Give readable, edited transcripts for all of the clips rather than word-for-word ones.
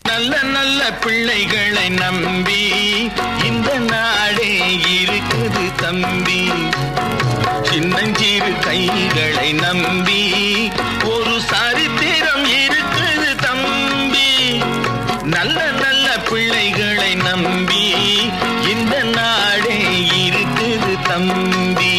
நல்ல நல்ல பிள்ளைகளை நம்பி இந்த நாடே இருக்குது தம்பி. சின்னஞ்சிறு கைகளை நம்பி ஒரு சரித்திரம் இருக்குது தம்பி. நல்ல நல்ல பிள்ளைகளை நம்பி இந்த நாடே இருக்குது தம்பி.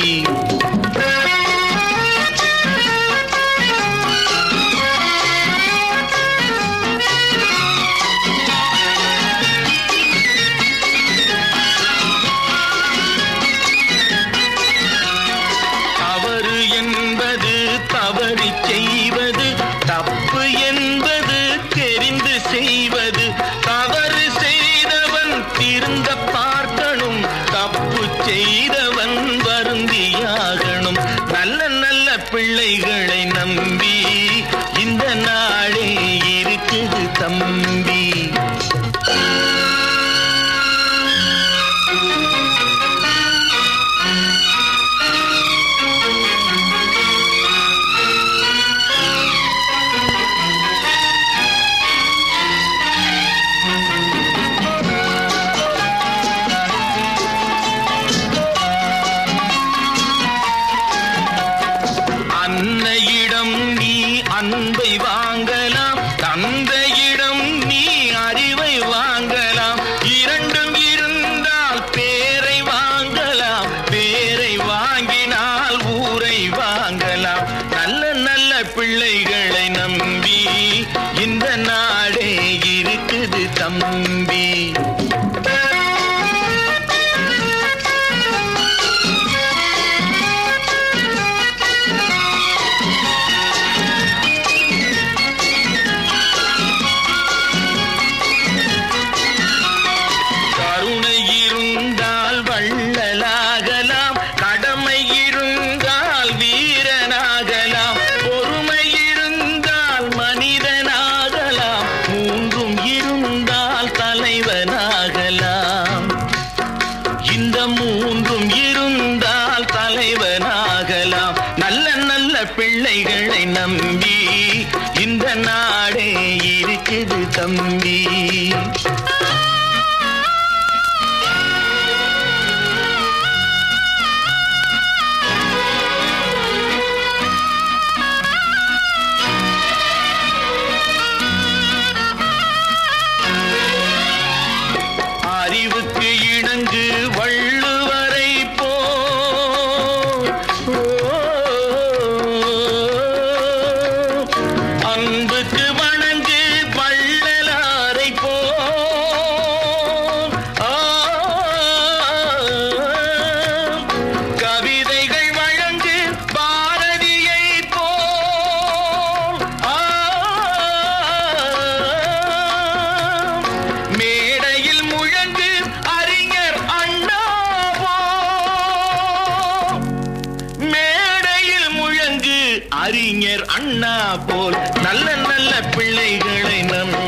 தவறி செய்வது தப்பு என்பது தெரிந்து செய்வது. தவறு செய்தவன் திருந்த பார்க்கணும், தப்பு செய்தவன் வருந்தியாகணும். நல்ல நல்ல பிள்ளைகளை நம்பி இந்த நாடே இருக்குது தம்பி. அன்னையிடம் நீ அன்பை வாங்கலாம், தந்தையிடம் நீ அறிவை வாங்கலாம். இரண்டும் இருந்தால் பேரை வாங்கலாம், பேரை வாங்கினால் ஊரை வாங்கலாம். நல்ல நல்ல பிள்ளைகளை நம்பி இந்த நாடே இருக்குது தம்பி. வள்ளலாகலாம், கடமை இருந்தால் வீரனாகலாம், பொறுமை இருந்தால் மனிதனாகலாம், மூன்றும் இருந்தால் தலைவனாகலாம். இந்த மூன்றும் இருந்தால் தலைவனாகலாம். நல்ல நல்ல பிள்ளைகளை நம்பி இந்த நாடே இருக்குது தம்பி. அறிவுக்கு இணங்கு வள்ளுவரை போல், அன்புக்கு வணங்கு வள்ளலாரை போல், கவிதைகள் வழங்கு பாரதியை போல், மேடையில் முழங்கு அறிஞர் அண்ணா போல், மேடையில் முழங்கு அறிஞர் அண்ணா போல். நல்ல நல்ல பிள்ளைகளை நம்பி